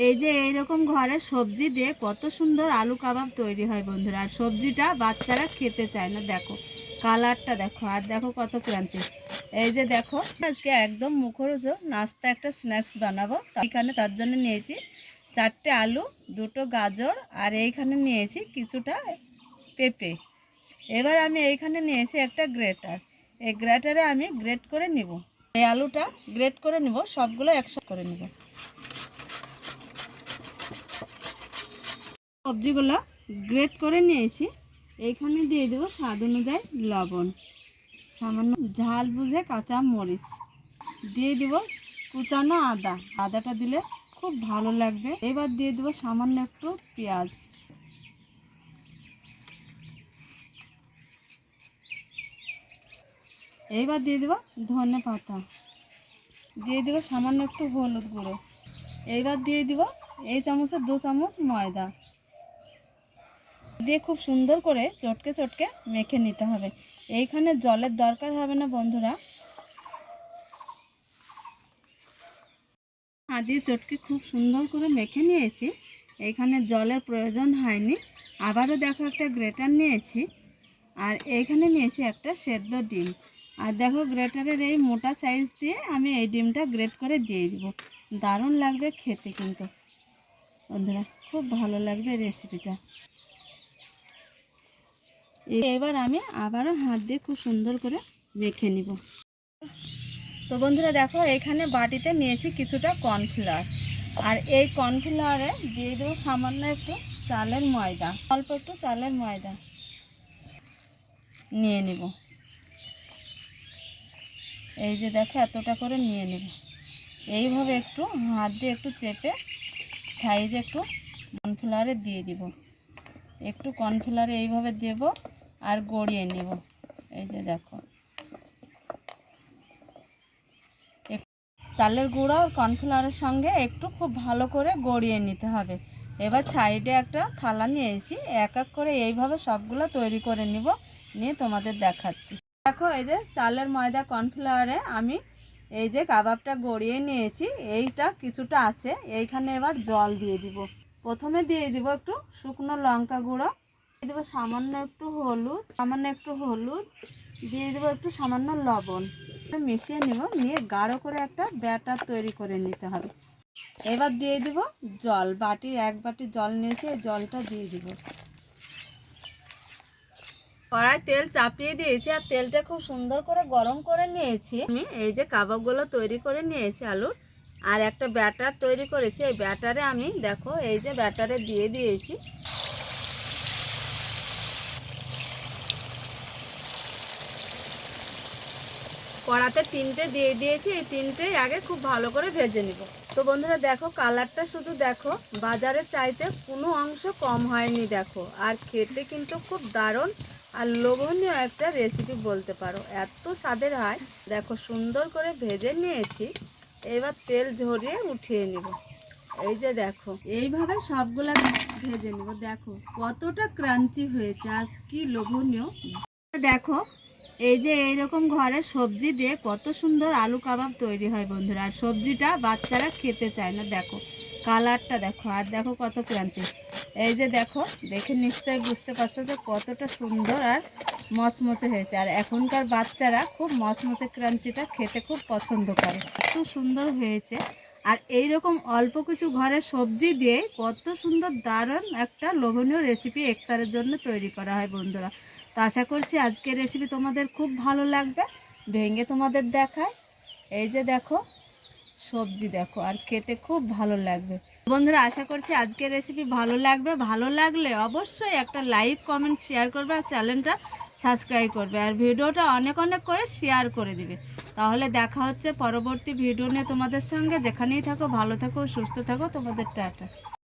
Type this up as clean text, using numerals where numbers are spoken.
এই যে এইরকম ঘরে সবজি দিয়ে কত সুন্দর আলু কাবাব তৈরি হয় বন্ধুরা। আর সবজিটা বাচ্চারা খেতে চায় না, দেখো কালারটা দেখো, আর দেখো কত ক্রাঞ্চি। এই যে দেখো আজকে একদম মুখরোচক নাস্তা একটা স্ন্যাক্স বানাবো। এখানে তার জন্য নিয়েছি 4টে আলু, 2টো গাজর, আর এইখানে নিয়েছি কিছুটা পেঁপে। এবার আমি এইখানে নিয়েছি একটা গ্রেটার। এই গ্রেটারে আমি গ্রেট করে নিব। এই আলুটা গ্রেট করে নিব, সবগুলো একসাথে করে নিব। সবজিগুলো গ্রেট করে নিয়েছি। এইখানে দিয়ে দেবো স্বাদ অনুযায়ী লবণ, সামান্য ঝাল বুঝে কাঁচা মরিচ, দিয়ে দেব কুচানো আদাটা দিলে খুব ভালো লাগবে। এবার দিয়ে দেবো সামান্য একটু পেঁয়াজ, এইবার দিয়ে দেবো ধনে পাতা, দিয়ে দেবো সামান্য একটু হলুদ গুঁড়ো। এইবার দিয়ে দেবো এই চামচে 2 চামচ ময়দা দিয়ে খুব সুন্দর করে চটকে চটকে মেখে নিতে হবে। এইখানে জলের দরকার হবে না বন্ধুরা। হাত দিয়ে চটকে খুব সুন্দর করে মেখে নিয়েছি, এইখানে জলের প্রয়োজন হয়নি। আবারও দেখো একটা গ্রেটার নিয়েছি, আর এইখানে নিয়েছি একটা সেদ্ধ ডিম। আর দেখো গ্রেটারের এই মোটা সাইজ দিয়ে আমি এই ডিমটা গ্রেট করে দিয়ে দিব। দারুণ লাগবে খেতে কিন্তু বন্ধুরা, খুব ভালো লাগবে রেসিপিটা। এবার আমি আবারও হাত দিয়ে খুব সুন্দর করে মেখে নিব। তো বন্ধুরা দেখো এখানে বাটিতে নিয়েছি কিছুটা কর্নফ্লাওয়ার, আর এই কর্নফ্লাওয়ারে দিয়ে দেবো সামান্য একটু চালের ময়দা, অল্প একটু চালের ময়দা নিয়ে নিব। এই যে দেখো এতটা করে নিয়ে নেব। এইভাবে একটু হাত দিয়ে একটু চেপে সাইজে একটু কর্নফ্লাওয়ারে দিয়ে দিব। একটু কর্নফ্লাওয়ারে এইভাবে দেব আর গড়িয়ে নেব। এই যে দেখো চালের গুঁড়ো আর কর্নফ্লাওয়ারের সঙ্গে একটু খুব ভালো করে গড়িয়ে নিতে হবে। এবার সাইডে একটা থালা নিয়েছি, এক এক করে এইভাবে সবগুলো তৈরি করে নিব, নিয়ে তোমাদের দেখাচ্ছি। দেখো এই যে চালের ময়দা কর্নফ্লাওয়ারে আমি এই যে কাবাবটা গড়িয়ে নিয়েছি, এইটা কিছুটা আছে। এইখানে এবার জল দিয়ে দিব। প্রথমে দিয়ে দিব একটু শুকনো লঙ্কা গুঁড়ো, দিয়ে দেবো সামান্য একটু হলুদ, দিয়ে দেবো একটু সামান্য লবণ, মিশিয়ে নেব, নিয়ে গাঢ় করে একটা ব্যাটার তৈরি করে নিতে হবে। এবার দিয়ে দিব জল, এক বাটি জল নিয়েছি, এই জলটা দিয়ে দিব। কড়াই তেল চাপিয়ে দিয়েছি, আর তেলটা খুব সুন্দর করে গরম করে নিয়েছি। আমি এই যে কাবাবগুলো তৈরি করে নিয়েছি আলুর, আর একটা ব্যাটার তৈরি করেছি। এই ব্যাটারে আমি দেখো এই যে ব্যাটারে দিয়ে দিয়েছি। কড়াতে 3টে দিয়ে দিয়েছি, এই 3টেই আগে খুব ভালো করে ভেজে নিব। তো বন্ধুরা দেখো কালারটা শুধু দেখো, বাজারের চাইতে কোনো অংশ কম হয়নি দেখো। আর খেতে কিন্তু খুব দারুণ আর লোভনীয় একটা রেসিপি বলতে পারো, এত স্বাদের হয়। দেখো সুন্দর করে ভেজে নিয়েছি, এবার তেল ঝরিয়ে উঠিয়ে নিব। এই যে দেখো এইভাবে সবগুলা ভেজে নিব। দেখো কতটা ক্রাঞ্চি হয়েছে আর কি লোভনীয়। দেখো এই যে এইরকম ঘরে সবজি দিয়ে কত সুন্দর আলু কাবাব তৈরি হয় বন্ধুরা। আর সবজিটা বাচ্চারা খেতে চায় না, দেখো কালারটা দেখো, আর দেখো কত ক্রাঞ্চি। এই যে দেখো, দেখে নিশ্চয়ই বুঝতে পারছো যে কতটা সুন্দর আর মচমচে হয়েছে। আর এখনকার বাচ্চারা খুব মচমচে ক্রাঞ্চিটা খেতে খুব পছন্দ করে, খুব সুন্দর হয়েছে। আর এই রকম অল্প কিছু ঘরের সবজি দিয়ে কত সুন্দর দারুণ একটা লোভনীয় রেসিপি ইফতারের জন্য তৈরি করা হয় বন্ধুরা। তো আশা করছি আজকের রেসিপি তোমাদের খুব ভালো লাগবে। ভেঙে তোমাদের দেখায়, এই যে দেখো সবজি দেখো, আর খেতে খুব ভালো লাগবে বন্ধুরা। আশা করছি আজকের রেসিপি ভালো লাগবে। ভালো লাগলে অবশ্যই একটা লাইক কমেন্ট শেয়ার করবে, আর চ্যানেলটা সাবস্ক্রাইব করবে, আর ভিডিওটা অনেক অনেক করে শেয়ার করে দিবে। তাহলে দেখা হচ্ছে পরবর্তী ভিডিও নিয়ে তোমাদের সঙ্গে। যেখানেই থাকো ভালো থাকো, সুস্থ থাকো, তোমাদের টাটা।